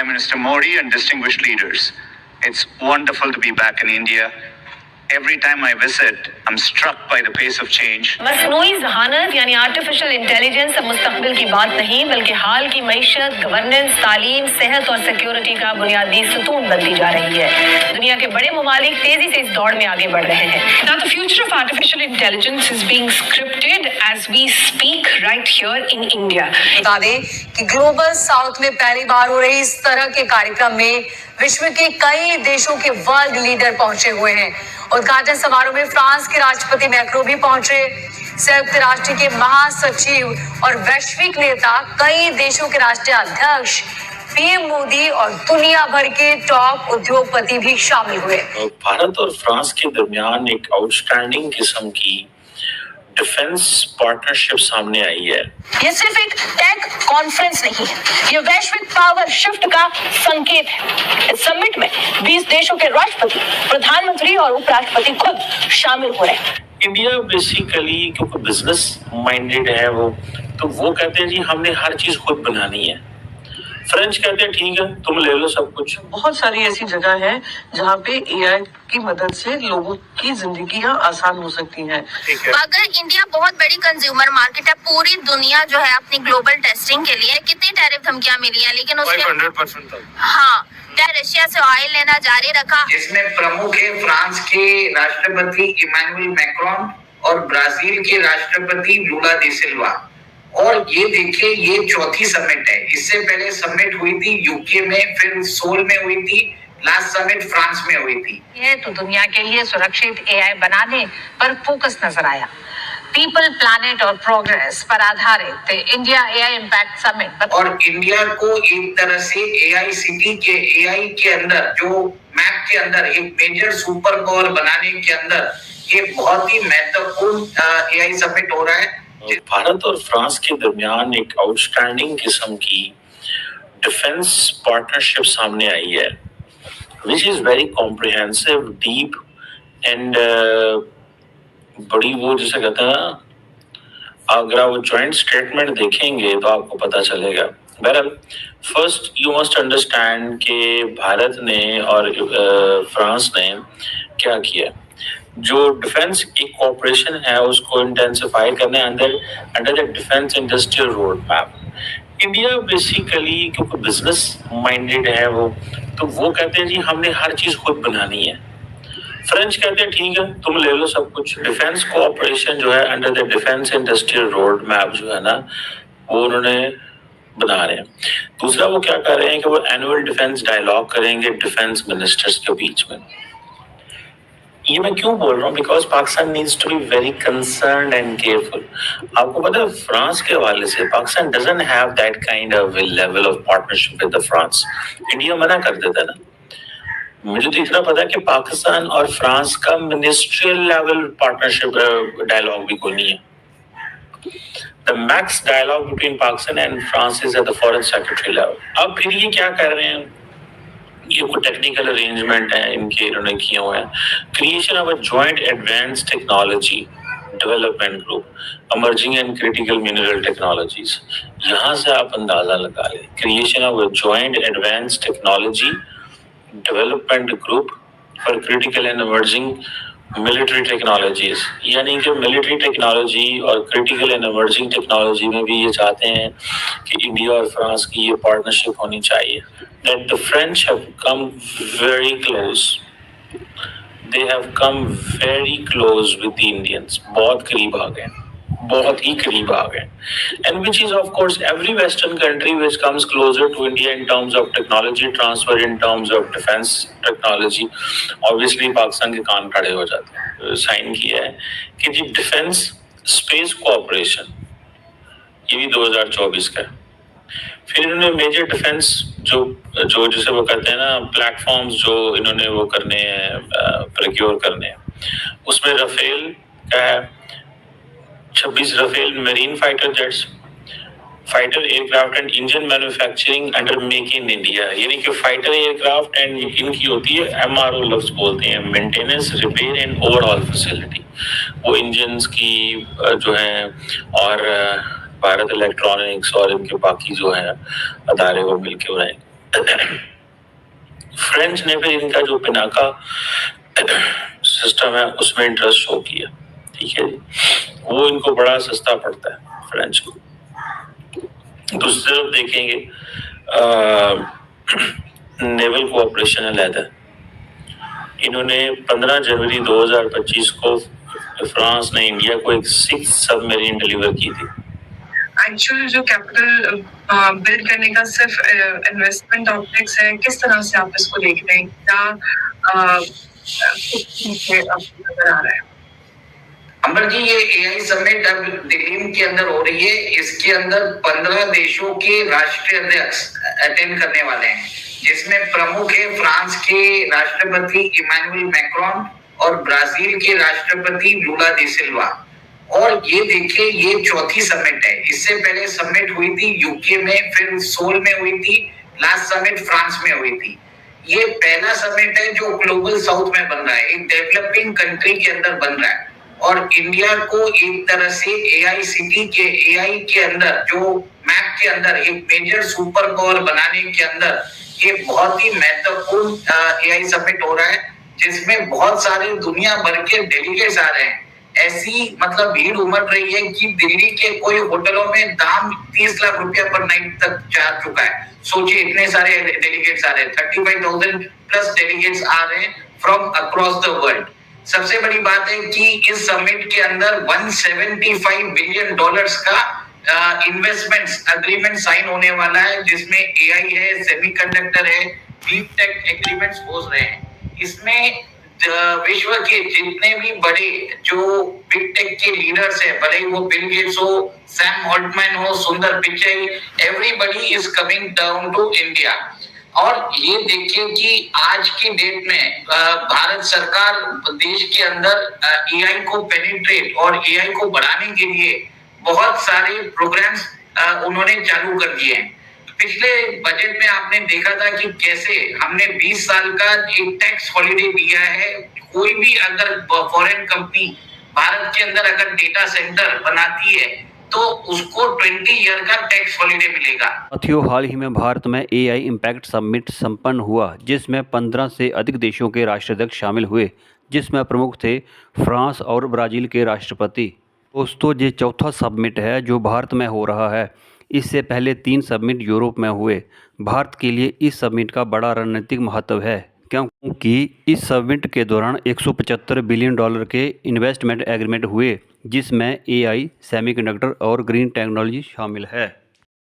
Prime Minister Modi and distinguished leaders. It's wonderful to be back in India. Every time I visit, I'm struck by the pace of change. मसनूई ज़हानत यानी artificial intelligence अब मुस्तकबिल की बात नहीं बल्कि हाल की मईशत, governance, तालीम, सेहत और सिक्योरिटी का बुनियादी सतून बनती जा रही है। दुनिया के बड़े ममालिक तेजी से इस दौड़ में आगे बढ़ रहे हैं। Now the future of artificial intelligence is being scripted as we speak right here in India. बता दें कि ग्लोबल साउथ में पहली बार हो रही इस तरह के कार्यक्रम में विश्व के कई देशों के वर्ल्ड लीडर पहुंचे हुए हैं। उद्घाटन समारोह में फ्रांस के राष्ट्रपति मैक्रो भी पहुंचे। संयुक्त राष्ट्र के महासचिव और वैश्विक नेता, कई देशों के राष्ट्रीय अध्यक्ष, पीएम मोदी और दुनिया भर के टॉप उद्योगपति भी शामिल हुए। भारत और फ्रांस के दरमियान एक आउटस्टैंडिंग किस्म की डिफेंस पार्टनरशिप सामने आई है। ये सिर्फ एक टेक कॉन्फ्रेंस नहीं है, ये वैश्विक पावर शिफ्ट का संकेत है। इस समिट में 20 देशों के राष्ट्रपति, प्रधानमंत्री और उपराष्ट्रपति खुद शामिल हो रहे हैं। इंडिया बेसिकली क्योंकि बिजनेस माइंडेड है तो वो कहते हैं जी हमने हर चीज खुद बनानी है। फ्रेंच कहते हैं ठीक है तुम ले लो सब कुछ। बहुत सारी ऐसी जगह है जहाँ पे एआई की मदद से लोगों की जिंदगियाँ आसान हो सकती हैं। अगर इंडिया बहुत बड़ी कंज्यूमर मार्केट है, पूरी दुनिया जो है अपनी ग्लोबल टेस्टिंग के लिए कितनी टैरिफ धमकियाँ मिली हैं, लेकिन उसके 500% तक। हाँ, रशिया से ऑयल लेना जारी रखा। जिसमें प्रमुख है फ्रांस के राष्ट्रपति इमैनुअल मैक्रोन और ब्राजील के राष्ट्रपति लूला डी सिल्वा। और ये देखिए ये चौथी समिट है। इससे पहले समिट हुई थी यूके में, फिर सोल में हुई थी, लास्ट समिट फ्रांस में हुई थी। ये तो दुनिया के लिए सुरक्षित एआई बनाने पर फोकस नजर आया। पीपल, प्लैनेट और प्रोग्रेस पर आधारित इंडिया एआई इम्पैक्ट समिट और इंडिया को एक तरह से एआई सिटी के एआई के अंदर जो मैप के अंदर एक मेजर सुपर पावर बनाने के अंदर ये बहुत ही महत्वपूर्ण एआई समिट हो रहा है। भारत और फ्रांस के दरमियान एक आउटस्टैंडिंग किस्म की डिफेंस पार्टनरशिप सामने आई है, which is very comprehensive, deep and बड़ी वो जिसे कहते हैं ना, अगर आप वो जॉइंट स्टेटमेंट देखेंगे तो आपको पता चलेगा। बहरहाल फर्स्ट यू मस्ट अंडरस्टैंड कि भारत ने और फ्रांस ने क्या किया। जो डिफेंस एक ऑपरेशन है उसको इंटेंसिफाई करने under the defence industrial road map. India basically क्योंकि बिजनेस माइंडेड है तो वो कहते हैं जी हमने हर चीज खुद बनानी है। फ्रेंच कहते हैं ठीक है तुम ले लो सब कुछ। डिफेंस कोऑपरेशन जो है under the defence industrial road map जो है ना वो उन्होंने बना रहे हैं। दूसरा वो क्या कर रहे हैं कि वो एनुअल डिफेंस डायलॉग करेंगे डिफेंस मिनिस्टर्स के बीच में। ये मैं क्यों बोल रहा हूँ, because Pakistan needs to be very concerned and careful. आपको पता है फ्रांस के हवाले से Pakistan doesn't have that kind of level of partnership with the France. India मना कर देता ना। मुझे तो इतना पता है कि पाकिस्तान और फ्रांस का मिनिस्ट्रियल लेवल पार्टनरशिप डायलॉग भी कोई नहीं है। The max dialogue between Pakistan and France is at the foreign secretary level. अब फिर ये क्या कर रहे हैं, ये कोई टेक्निकल अरेंजमेंट है इनके, इन्होंने किए हुए हैं। Creation of a joint advance technology development group, emerging and critical mineral technologies. यहाँ से आप अंदाजा लगा लें, creation of a joint advance technology development group for critical and emerging military technologies. यानी कि मिलिट्री टेक्नोलॉजी और क्रिटिकल एंड इमर्जिंग टेक्नोलॉजी में भी ये चाहते हैं कि इंडिया और फ्रांस की ये पार्टनरशिप होनी चाहिए। That the French have come very close. They have come very close with the Indians. बहुत करीब आ गए, बहुत ही करीब आ गए। And which is of course every Western country which comes closer to India in terms of technology transfer, in terms of defense technology, obviously Pakistan के कान खड़े हो जाते हैं। साइन किया है कि जी डिफेंस स्पेस कोऑपरेशन ये भी 2024 का है। फिर इन्होंने मेजर डिफेंस जो जिसे वो कहते हैं ना प्लेटफॉर्म्स जो इन्होंने वो करने हैं, प्रोक्योर करने हैं, उसमें राफेल का है 26 Rafale marine fighter jets, fighter aircraft and engine manufacturing under make in India. यानी कि फाइटर एयरक्राफ्ट एंड इनकी होती है MRO लफ्ज बोलते हैं, maintenance, repair and overall facility. वो इंजन्स की जो है और भारत इलेक्ट्रॉनिक्स और इनके बाकी जो है अदारे वो मिलके बनाएंगे। फ्रेंच ने फिर इनका जो पिनाका सिस्टम है उसमें इंटरेस्ट शो किया, ठीक है जी, वो इनको बड़ा सस्ता पड़ता है फ्रेंच को। दूसरी तरफ देखेंगे नेवल कोऑपरेशन अलहदा, इन्होंने 15 जनवरी 2025 को फ्रांस ने इंडिया को एक 6 सबमरीन डिलीवर की थी। एक्चुअल जो कैपिटल बिल्ड करने का सिर्फ इन्वेस्टमेंट ऑप्टिक्स है, किस तरह से आप इसको देखते हैं, क्या नजर आ रहा है? अमर जी, ये एआई समिट अब दिल्ली के अंदर हो रही है। इसके अंदर 15 देशों के राष्ट्रीय अध्यक्ष अटेंड करने वाले हैं, जिसमें प्रमुख है फ्रांस के राष्ट्रपति इमैनुअल मैक्रोन और ब्राजील के राष्ट्रपति लूला डी सिल्वा। और ये देखिए, ये चौथी समिट है। इससे पहले समिट हुई थी यूके में, फिर सोल में हुई थी, लास्ट समिट फ्रांस में हुई थी। ये पहला समिट है जो ग्लोबल साउथ में बन रहा है, एक डेवलपिंग कंट्री के अंदर बन रहा है। और इंडिया को एक तरह से एआई के अंदर, जो मैप के अंदर एक मेजर सुपर पावर बनाने के अंदर ये बहुत ही महत्वपूर्ण एआई समिट हो रहा है, जिसमें बहुत सारे दुनिया भर के डेलीगेट्स आ रहे हैं। ऐसी मतलब भीड़ उमड़ रही है कि दिल्ली के कोई होटलों में दाम 30 लाख रुपया पर नाइट तक जा चुका है। सोचिए, इतने सारे डेलीगेट्स आ रहे हैं, 35,000 प्लस डेलीगेट्स आ रहे हैं फ्रॉम अक्रॉस द वर्ल्ड। सबसे बड़ी बात है कि इस समिट के अंदर $175 बिलियन का इन्वेस्टमेंट्स अग्रीमेंट साइन होने वाला है, जिसमें एआई है, सेमीकंडक्टर है, डीप टेक एग्रीमेंट्स हो रहे हैं। इसमें विश्व के जितने भी बड़े जो बिग टेक के लीडर्स है, भले ही वो बिल गेट्स हो, सैम ऑल्टमैन हो, Sundar Pichai, everybody is coming down to India. और ये देखिए कि आज की डेट में भारत सरकार देश के अंदर एआई को पेनिट्रेट और एआई को बढ़ाने के लिए बहुत सारे प्रोग्राम्स उन्होंने चालू कर दिए हैं। पिछले बजट में आपने देखा था कि कैसे हमने 20 साल का एक टैक्स हॉलिडे दिया है। कोई भी अगर फॉरेन कंपनी भारत के अंदर अगर डेटा सेंटर बनाती है तो उसको 20 ईयर का टैक्स हॉलिडे मिलेगा। साथियों, हाल ही में भारत में एआई इम्पैक्ट समिट संपन्न हुआ, जिसमें 15 से अधिक देशों के राष्ट्राध्यक्ष शामिल हुए, जिसमें प्रमुख थे फ्रांस और ब्राज़ील के राष्ट्रपति। दोस्तों, ये चौथा समिट है जो भारत में हो रहा है। इससे पहले 3 समिट यूरोप में हुए। भारत के लिए इस समिट का बड़ा रणनीतिक महत्व है, क्योंकि इस समिट के दौरान $175 बिलियन के इन्वेस्टमेंट एग्रीमेंट हुए, जिसमें एआई, सेमीकंडक्टर और ग्रीन टेक्नोलॉजी शामिल है।